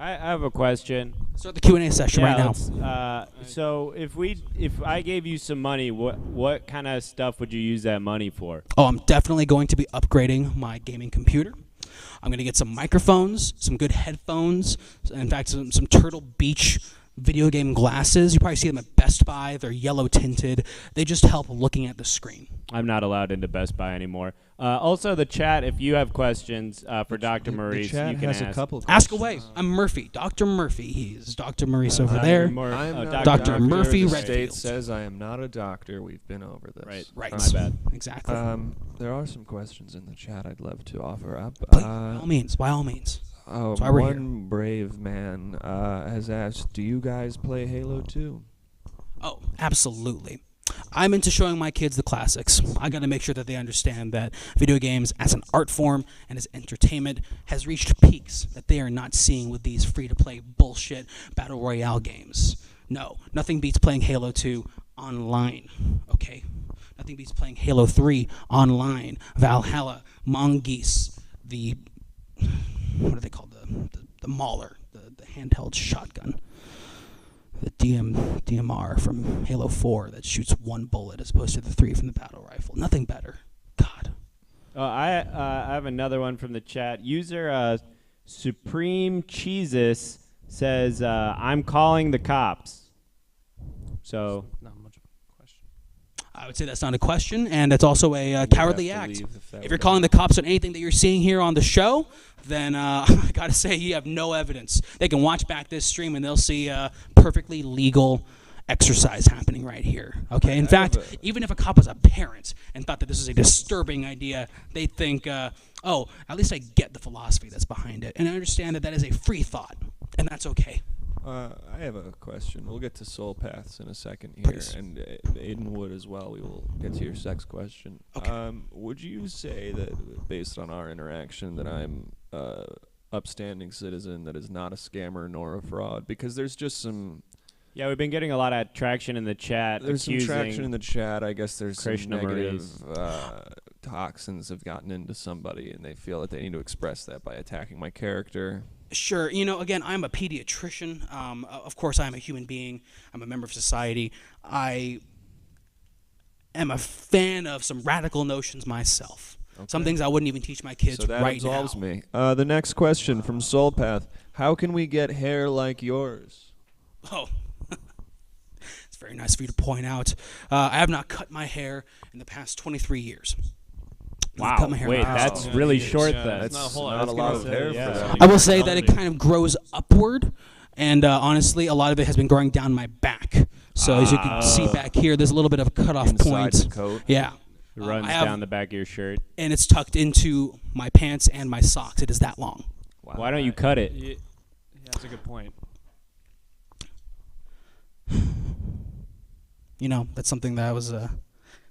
I have a question. Start the Q&A session right now. So if I gave you some money, what kind of stuff would you use that money for? Oh, I'm definitely going to be upgrading my gaming computer. I'm going to get some microphones, some good headphones, in fact, some Turtle Beach video game glasses. You probably see them at Best Buy. They're yellow tinted. They just help looking at the screen. I'm not allowed into Best Buy anymore. Also, the chat, if you have questions for Dr. Maurice, you can ask. A couple Ask away. I'm Murphy. Dr. Murphy. He's Dr. Maurice over there. Dr. Murphy The Redfield. state says I am not a doctor. We've been over this. Right. My bad. Exactly. There are some questions in the chat I'd love to offer up. By all means. By all means. That's why we're here. One brave man has asked, do you guys play Halo 2? Oh, absolutely. I'm into showing my kids the classics. I got to make sure that they understand that video games as an art form and as entertainment has reached peaks that they are not seeing with these free-to-play bullshit battle royale games. No, nothing beats playing Halo 2 online, okay? Nothing beats playing Halo 3 online, Valhalla, Mongoose, what are they called? The Mauler, the handheld shotgun. The DMR from Halo 4 that shoots one bullet as opposed to the 3 from the battle rifle. Nothing better. God. I have another one from the chat. User Supreme Cheesus says, I'm calling the cops. So Not much of a question. I would say that's not a question, and it's also a cowardly act. If you're calling the cops on anything that you're seeing here on the show, then I gotta say you have no evidence. They can watch back this stream and they'll see a perfectly legal exercise happening right here. Okay. In fact, even if a cop was a parent and thought that this is a disturbing idea, they'd think, oh, at least I get the philosophy that's behind it, and I understand that that is a free thought, and that's okay. I have a question. We'll get to soul paths in a second here, Please. and Aiden would as well. We will get to your sex question. Okay. Would you say that, based on our interaction, that I'm upstanding citizen that is not a scammer nor a fraud? Because there's just some... Yeah, we've been getting a lot of traction in the chat. There's some traction in the chat. I guess there's some Krishna negative toxins have gotten into somebody, and they feel that they need to express that by attacking my character. Sure. Again, I'm a pediatrician. Of course, I'm a human being. I'm a member of society. I am a fan of some radical notions myself. Okay. Some things I wouldn't even teach my kids right now. So that absolves me. The next question from Soulpath. How can we get hair like yours? Oh, it's very nice of you to point out. I have not cut my hair in the past 23 years. Wow, wait, that's really short then. That's not a lot of hair for that. I will say that it kind of grows upward, and honestly, a lot of it has been growing down my back. So as you can see back here, there's a little bit of a cutoff point. The coat. Yeah. It runs down the back of your shirt. And it's tucked into my pants and my socks. It is that long. Wow. Why don't you cut it? Yeah, that's a good point. That's something that I was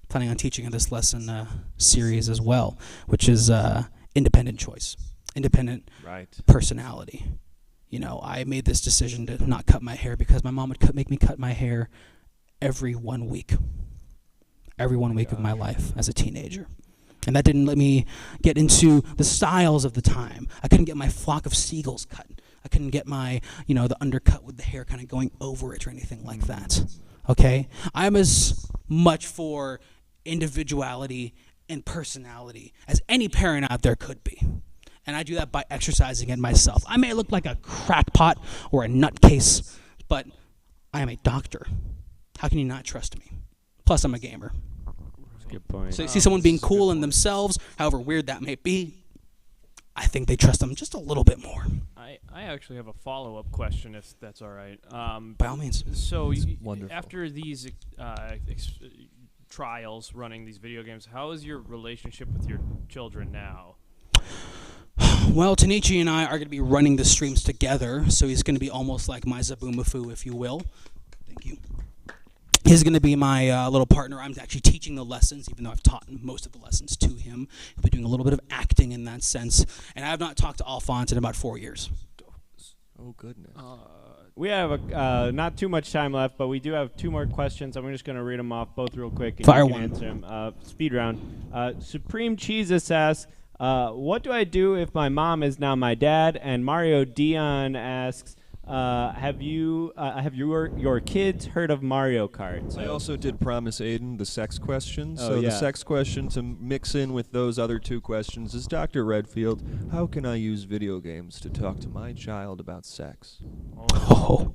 planning on teaching in this lesson series as well, which is independent choice, independent personality. I made this decision to not cut my hair because my mom would make me cut my hair every 1 week. Every 1 week of my life as a teenager. And that didn't let me get into the styles of the time. I couldn't get my flock of seagulls cut. I couldn't get my, the undercut with the hair kind of going over it or anything like that. Okay? I'm as much for individuality and personality as any parent out there could be. And I do that by exercising it myself. I may look like a crackpot or a nutcase, but I am a doctor. How can you not trust me? Plus, I'm a gamer. That's a good point. So you see someone being cool in themselves, however weird that may be, I think they trust them just a little bit more. I actually have a follow-up question, if that's all right. By all means. So after these trials running these video games, how is your relationship with your children now? Well, Tanichi and I are going to be running the streams together, so he's going to be almost like my Zabumafu, if you will. Thank you. He's going to be my little partner. I'm actually teaching the lessons, even though I've taught most of the lessons to him. He'll be doing a little bit of acting in that sense. And I have not talked to Alphonse in about 4 years. Oh, goodness. We have not too much time left, but we do have 2 more questions. I'm just going to read them off both real quick. And Fire you can one. answer them. Speed round. Supreme Cheesus asks, What do I do if my mom is now my dad? And Mario Dion asks, have your kids heard of Mario Kart? I also did promise Aiden the sex question. Oh, So yeah. the sex question to mix in with those other two questions is, Dr. Redfield, how can I use video games to talk to my child about sex? Oh,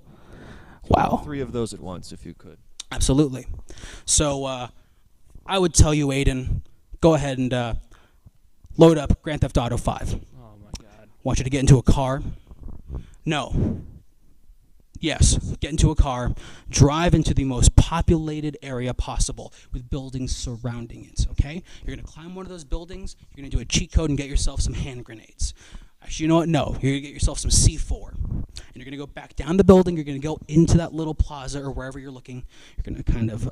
wow. All three of those at once, if you could. Absolutely. So I would tell you, Aiden, go ahead and load up Grand Theft Auto 5. Oh my God. Want you to get into a car? No. Yes, get into a car, drive into the most populated area possible with buildings surrounding it, okay? You're going to climb one of those buildings, you're going to do a cheat code and get yourself some hand grenades. Actually, you know what? No, you're going to get yourself some C4. And you're going to go back down the building, you're going to go into that little plaza or wherever you're looking. You're going to kind of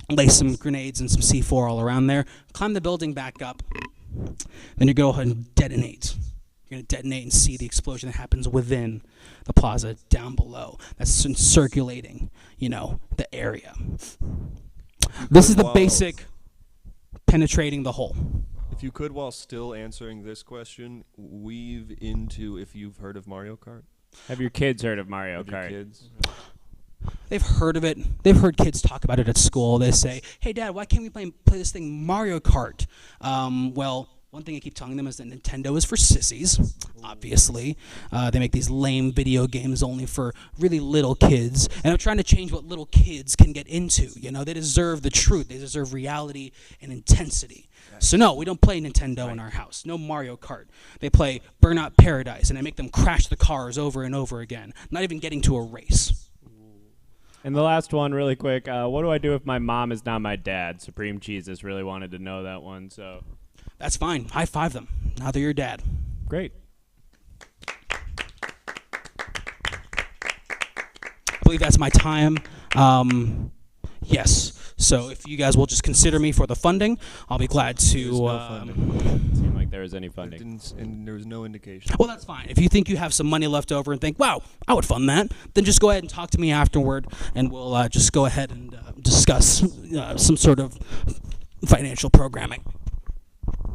lay some grenades and some C4 all around there, climb the building back up, then you go ahead and detonate. You're going to detonate and see the explosion that happens within the plaza down below. That's circulating, the area. This is the basic penetrating the hole. If you could, while still answering this question, weave into if you've heard of Mario Kart. Have your kids heard of Mario Have your Kart? kids? They've heard of it. They've heard kids talk about it at school. They say, hey, Dad, why can't we play this thing Mario Kart? Well, one thing I keep telling them is that Nintendo is for sissies, obviously. They make these lame video games only for really little kids. And I'm trying to change what little kids can get into. They deserve the truth. They deserve reality and intensity. So no, we don't play Nintendo in our house. No Mario Kart. They play Burnout Paradise, and I make them crash the cars over and over again, not even getting to a race. And the last one, really quick. What do I do if my mom is not my dad? Supreme Jesus really wanted to know that one, so... That's fine. High five them. Now they're your dad. Great. I believe that's my time. Yes. So if you guys will just consider me for the funding, I'll be glad to. There's no funding. Didn't seem like there was any It funding. didn't, and there was no indication. Well, that's fine. If you think you have some money left over and think, wow, I would fund that, then just go ahead and talk to me afterward, and we'll just go ahead and discuss some sort of financial programming.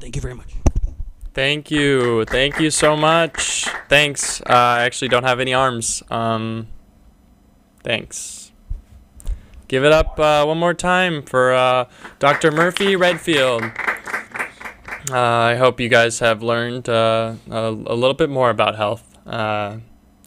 Thank you very much. Thank you. Thank you so much. Thanks. I actually don't have any arms. Thanks. Give it up one more time for Dr. Murphy Redfield. I hope you guys have learned a little bit more about health.